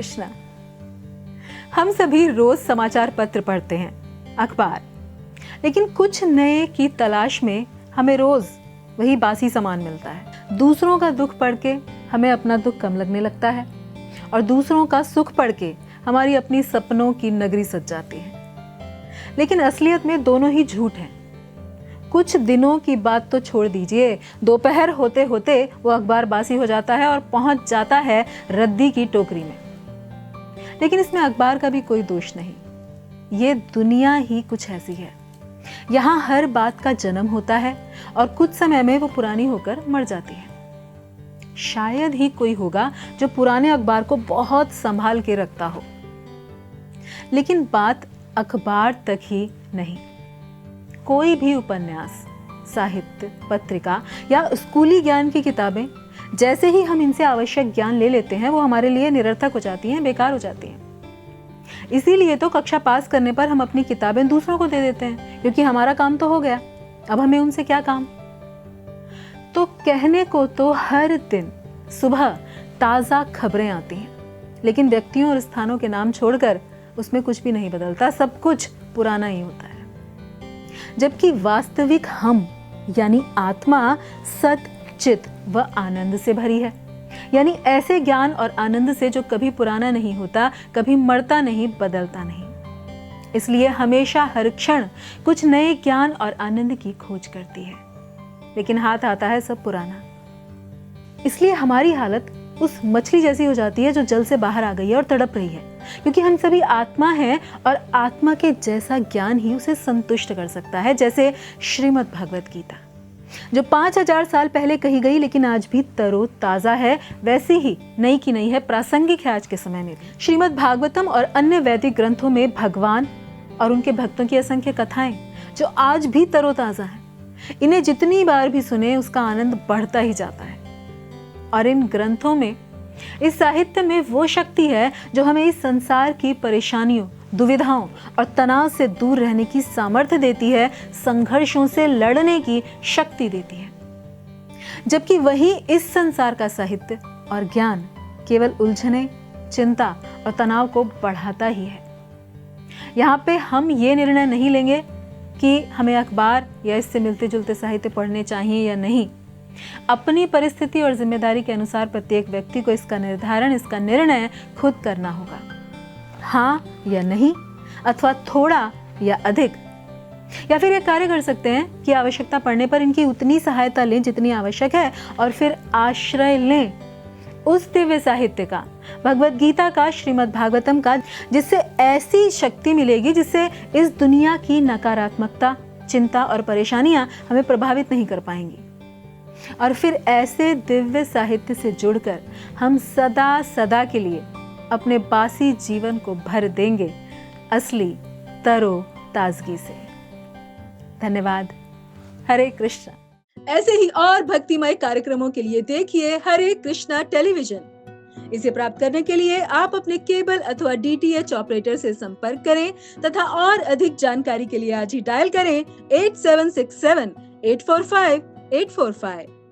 कृष्णा। हम सभी रोज समाचार पत्र पढ़ते हैं, अखबार, लेकिन कुछ नए की तलाश में हमें रोज वही बासी सामान मिलता है। दूसरों का दुख पढ़ के हमें अपना दुख कम लगने लगता है और दूसरों का सुख पढ़ के हमारी अपनी सपनों की नगरी सज जाती है। लेकिन असलियत में दोनों ही झूठ हैं। कुछ दिनों की बात तो छोड़ दीजिए, दोपहर होते होते वो अखबार बासी हो जाता है और पहुंच जाता है रद्दी की टोकरी में। लेकिन इसमें अखबार का भी कोई दोष नहीं। ये दुनिया ही कुछ ऐसी है। यहाँ हर बात का जन्म होता है और कुछ समय में वो पुरानी होकर मर जाती है। शायद ही कोई होगा जो पुराने अखबार को बहुत संभाल के रखता हो। लेकिन बात अखबार तक ही नहीं। कोई भी उपन्यास, साहित्य, पत्रिका या स्कूली ज्ञान की किताबें, जैसे ही हम इनसे आवश्यक ज्ञान ले लेते हैं वो हमारे लिए निरर्थक हो जाती हैं, बेकार हो जाती हैं। इसीलिए तो कक्षा पास करने पर हम अपनी किताबें दूसरों को दे देते हैं, क्योंकि हमारा काम तो हो गया, अब हमें उनसे क्या काम। तो कहने को तो हर दिन सुबह ताजा खबरें आती हैं, लेकिन व्यक्तियों और स्थानों के नाम छोड़कर उसमें कुछ भी नहीं बदलता, सब कुछ पुराना ही होता है। जबकि वास्तविक हम यानी आत्मा सत, चित व आनंद से भरी है, यानी ऐसे ज्ञान और आनंद से जो कभी पुराना नहीं होता, कभी मरता नहीं, बदलता नहीं। इसलिए हमेशा हर क्षण कुछ नए ज्ञान और आनंद की खोज करती है, लेकिन हाथ आता है सब पुराना। इसलिए हमारी हालत उस मछली जैसी हो जाती है जो जल से बाहर आ गई है और तड़प रही है, क्योंकि हम सभी आत्मा हैं और आत्मा के जैसा ज्ञान ही उसे संतुष्ट कर सकता है। जैसे श्रीमद् भगवत गीता जो 5000 साल पहले कही गई लेकिन आज भी तरोताजा है, वैसी ही नई की नई है, प्रासंगिक है आज के समय में भी। श्रीमद् भागवतम और अन्य वैदिक ग्रंथों में भगवान और उनके भक्तों की असंख्य कथाएं जो आज भी तरोताजा हैं। इन्हें जितनी बार भी सुने उसका आनंद बढ़ता ही जाता है। और इन ग्रंथों में, इस साहित्य में वो शक्ति है जो हमें इस संसार की परेशानियों, दुविधाओं और तनाव से दूर रहने की सामर्थ्य देती है, संघर्षों से लड़ने की शक्ति देती है। जबकि वही इस संसार का साहित्य और ज्ञान केवल उलझने, चिंता और तनाव को बढ़ाता ही है। यहाँ पे हम ये निर्णय नहीं लेंगे कि हमें अखबार या इससे मिलते जुलते साहित्य पढ़ने चाहिए या नहीं। अपनी परिस्थिति और जिम्मेदारी के अनुसार प्रत्येक व्यक्ति को इसका निर्धारण, इसका निर्णय खुद करना होगा। हाँ या नहीं, अथवा थोड़ा या अधिक। या फिर ये कार्य कर सकते हैं कि आवश्यकता पड़ने पर इनकी उतनी सहायता लें जितनी आवश्यक है, और फिर आश्रय लें उस दिव्य साहित्य का, भगवत गीता का, श्रीमद् भागवतम का, जिससे ऐसी शक्ति मिलेगी जिससे इस दुनिया की नकारात्मकता, चिंता और परेशानियां हमें प्रभावित नहीं कर पाएंगी। और फिर ऐसे दिव्य साहित्य से जुड़कर हम सदा सदा के लिए अपने बासी जीवन को भर देंगे असली तरो ताजगी से। धन्यवाद। हरे कृष्णा। ऐसे ही और भक्तिमय कार्यक्रमों के लिए देखिए हरे कृष्णा टेलीविजन। इसे प्राप्त करने के लिए आप अपने केबल अथवा DTH ऑपरेटर से संपर्क करें तथा और अधिक जानकारी के लिए आज ही डायल करें 8767 845 845।